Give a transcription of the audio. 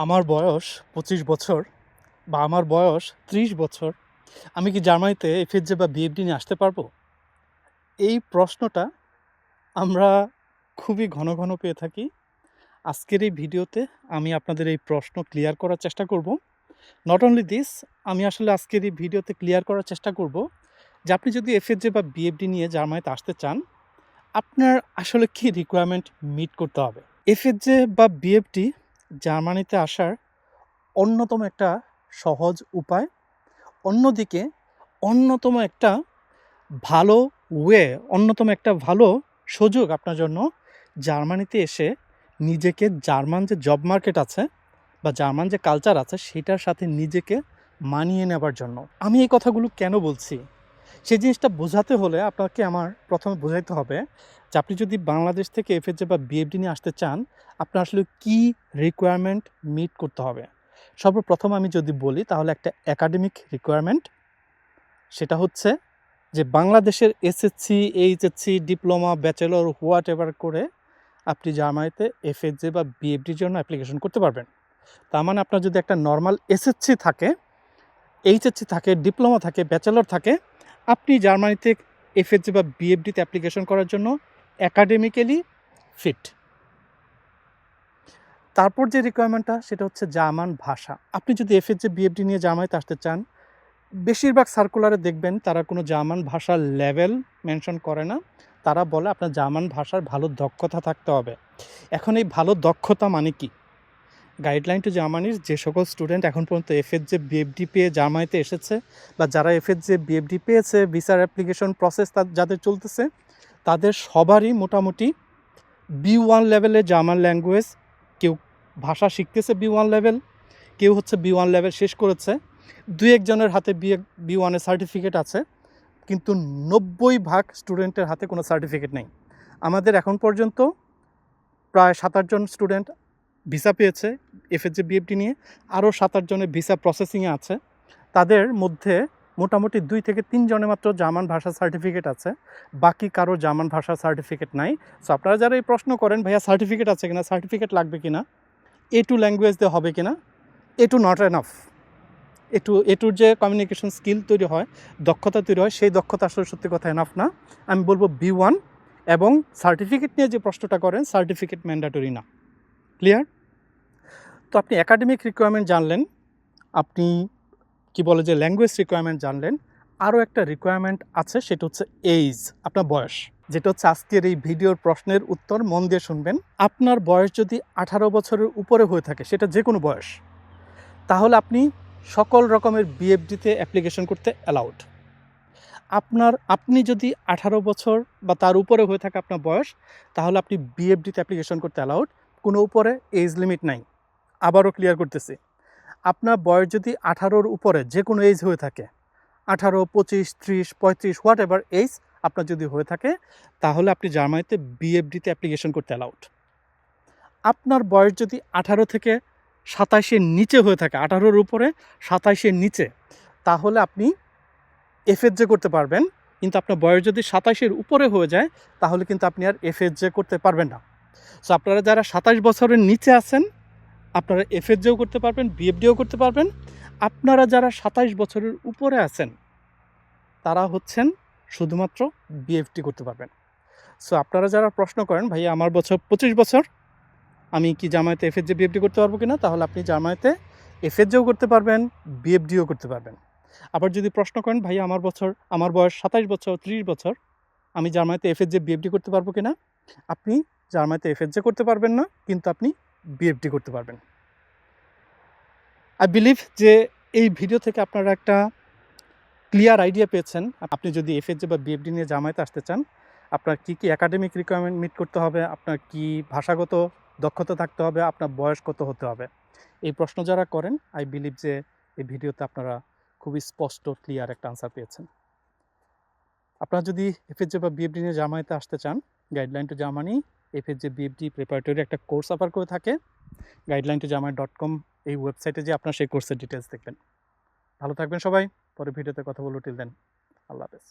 আমার বয়স ২৫ বছর বা আমার বয়স ৩০ বছর। আমি কি জার্মানিতে এফএসজে বা বিএফডি নিয়ে আসতে পারবো? এই প্রশ্নটা আমরা খুবই ঘন, ঘন পেয়ে থাকি। আজকের এই ভিডিওতে আমি আপনাদের এই প্রশ্ন ক্লিয়ার করার চেষ্টা করব। নট অনলি দিস, আমি আসলে আজকের এই ভিডিওতে ক্লিয়ার করার চেষ্টা করব যে আপনি যদি এফএসজে বা বিএফডি নিয়ে জার্মানিতে আসতে চান, আপনার আসলে কি রিকোয়ারমেন্ট মিট করতে হবে? এফএসজে বা বিএফডি জার্মানিতে আসার অন্যতম একটা সহজ উপায়, অন্যদিকে অন্যতম একটা ভালো অন্যতম একটা ভালো সুযোগ আপনার জন্য জার্মানিতে এসে নিজেকে জার্মান যে জব মার্কেট আছে বা জার্মান যে কালচার আছে সেটার সাথে নিজেকে মানিয়ে নেবার জন্য। আমি এই কথাগুলো কেন বলছি? সেই জিনিসটা বোঝাতে হলে আপনাকে আমার প্রথমে বোঝাইতে হবে যে আপনি যদি বাংলাদেশ থেকে এফএসজে বা বিএফডি নিয়ে আসতে চান, আপনার আসলে কী রিকোয়ারমেন্ট মিট করতে হবে। সর্বপ্রথম আমি যদি বলি তাহলে একটা একাডেমিক রিকোয়ারমেন্ট, সেটা হচ্ছে যে বাংলাদেশের SSC, HSC, diploma, bachelor, what ever করে আপনি জার্মানিতে এফএসজে বা বিএফডির জন্য অ্যাপ্লিকেশন করতে পারবেন। তার মানে আপনার যদি একটা নর্মাল এসএসসি থাকে, এইচএসসি থাকে, ডিপ্লোমা থাকে, ব্যাচেলর থাকে, আপনি জার্মানিতে এফএসজে বা বিএফডিতে অ্যাপ্লিকেশন করার জন্য একাডেমিক্যালি ফিট। তারপর যে রিকোয়ারমেন্টটা সেটা হচ্ছে জার্মান ভাষা। আপনি যদি এফএসজে বিএফডি নিয়ে জার্মানিতে আসতে চান, বেশিরভাগ সার্কুলারে দেখবেন তারা কোনো জার্মান ভাষার লেভেল মেনশন করে না। তারা বলে আপনার জার্মান ভাষার ভালো দক্ষতা থাকতে হবে। এখন এই ভালো দক্ষতা মানে কি? গাইডলাইন টু জার্মানির যে সকল স্টুডেন্ট এখন পর্যন্ত এফএসজে বিএফডি পেয়ে জার্মানিতে এসেছে বা যারা এফএসজে বিএফডি পেয়েছে, ভিসার অ্যাপ্লিকেশন প্রসেস যাদের চলতেছে, তাদের সবারই মোটামুটি B1 লেভেলে জার্মান ল্যাঙ্গুয়েজ, কেউ ভাষা শিখতেছে B1 লেভেল, কেউ হচ্ছে B1 লেভেল শেষ করেছে। ২-১ জনের হাতে B1 এর সার্টিফিকেট আছে, কিন্তু ৯০% স্টুডেন্টের হাতে কোনো সার্টিফিকেট নেই। আমাদের এখন পর্যন্ত প্রায় ৭-৮ জন স্টুডেন্ট ভিসা পেয়েছে এফএসজে বিএফডি নিয়ে, আরও ৭-৮ জনের ভিসা প্রসেসিংয়ে আছে। তাদের মধ্যে মোটামুটি ২ থেকে ৩ জনের মাত্র জার্মান ভাষার সার্টিফিকেট আছে, বাকি কারো জার্মান ভাষার সার্টিফিকেট নাই। সো আপনারা যারা এই প্রশ্ন করেন ভাইয়া সার্টিফিকেট আছে কিনা, সার্টিফিকেট লাগবে কিনা, A2 ল্যাঙ্গুয়েজ দিয়ে হবে কিনা, A2 নট এনাফ। এটুর যে কমিউনিকেশন স্কিল তৈরি হয়, দক্ষতা তৈরি হয়, সেই দক্ষতা আসলে সত্যি কথা এনাফ না। আমি বলবো B1, এবং সার্টিফিকেট নিয়ে যে প্রশ্নটা করেন, সার্টিফিকেট ম্যান্ডেটরি না। ক্লিয়ার? তো আপনি একাডেমিক রিকোয়ারমেন্ট জানলেন, আপনি কি বলে যে ল্যাঙ্গুয়েজ রিকোয়ারমেন্ট জানলেন, আরও একটা রিকোয়ারমেন্ট আছে, সেটা হচ্ছে এইজ, আপনার বয়স, যেটা হচ্ছে আজকের এই ভিডিওর প্রশ্নের উত্তর। মন দিয়ে শুনবেন। আপনার বয়স যদি 18 বছরের উপরে হয়ে থাকে, সেটা যে কোনো বয়স, তাহলে আপনি সকল রকমের বিএফডিতে অ্যাপ্লিকেশন করতে অ্যালাউড। আপনি যদি 18 বছর বা তার উপরে হয়ে থাকে আপনার বয়স, তাহলে আপনি বিএফডিতে অ্যাপ্লিকেশন করতে অ্যালাউড। কোনো উপরে এজ লিমিট নাই। আবারও ক্লিয়ার করতেছি, আপনার বয়স যদি 18-র উপরে যে কোনো এজ হয়ে থাকে, 18, 25, 30, 35, হোয়াট এভার এজ আপনার যদি হয়ে থাকে, তাহলে আপনি জার্মানিতে বিএফডিতে অ্যাপ্লিকেশন করতে অ্যালাউড। আপনার বয়স যদি 18 থেকে 27-এর নিচে হয়ে থাকে, 18-র উপরে 27-এর নিচে, তাহলে আপনি এফএসজে করতে পারবেন। কিন্তু আপনার বয়স যদি 27-এর উপরে হয়ে যায়, তাহলে কিন্তু আপনি আর এফএসজে করতে পারবেন না। সো আপনারা যারা 27 বছরের নিচে আছেন, আপনারা এফএসজেও করতে পারবেন, বিএফডিও করতে পারবেন। আপনারা যারা 27 বছরের উপরে আছেন, তারা হচ্ছেন শুধুমাত্র বিএফডি করতে পারবেন। সো আপনারা যারা প্রশ্ন করেন ভাইয়া আমার বছর 25 বছর, আমি কি জার্মানিতে এফএসজে বিএফডি করতে পারবো কিনা, তাহলে আপনি জার্মানিতে এফএসজেও করতে পারবেন, বিএফডিও করতে পারবেন। আবার যদি প্রশ্ন করেন ভাইয়া আমার বয়স 27 বছর, 30 বছর, আমি জার্মানিতে এফএসজে বিএফডি করতে পারবো কিনা, আপনি জার্মানিতে এফএসজে করতে পারবেন না, কিন্তু আপনি বিএফডি করতে পারবেন। আই বিলিভ যে এই ভিডিও থেকে আপনারা একটা ক্লিয়ার আইডিয়া পেয়েছেন। আপনি যদি এফএসজে বা বিএফডি নিয়ে জার্মানিতে আসতে চান, আপনার কী কী একাডেমিক রিকোয়ারমেন্ট মিট করতে হবে, আপনার কি ভাষাগত দক্ষতা থাকতে হবে, আপনার বয়স কত হতে হবে। এই প্রশ্ন যারা করেন, আই বিলিভ যে এই ভিডিওতে আপনারা খুবই স্পষ্ট ক্লিয়ার একটা আনসার পেয়েছেন। আপনারা যদি এফএসজে বা বিএফডি নিয়ে জার্মানিতে আসতে চান, guideline to Germany FSJ BFD preparatory একটা কোর্স অফার করে থাকে। guideline2germany.com এই ওয়েবসাইটে যে আপনার সেই কোর্সের ডিটেলস দেখবেন। ভালো থাকবেন সবাই। পরে ভিডিওতে কথা বলবো। টিল দেন, আল্লাহ হাফেজ।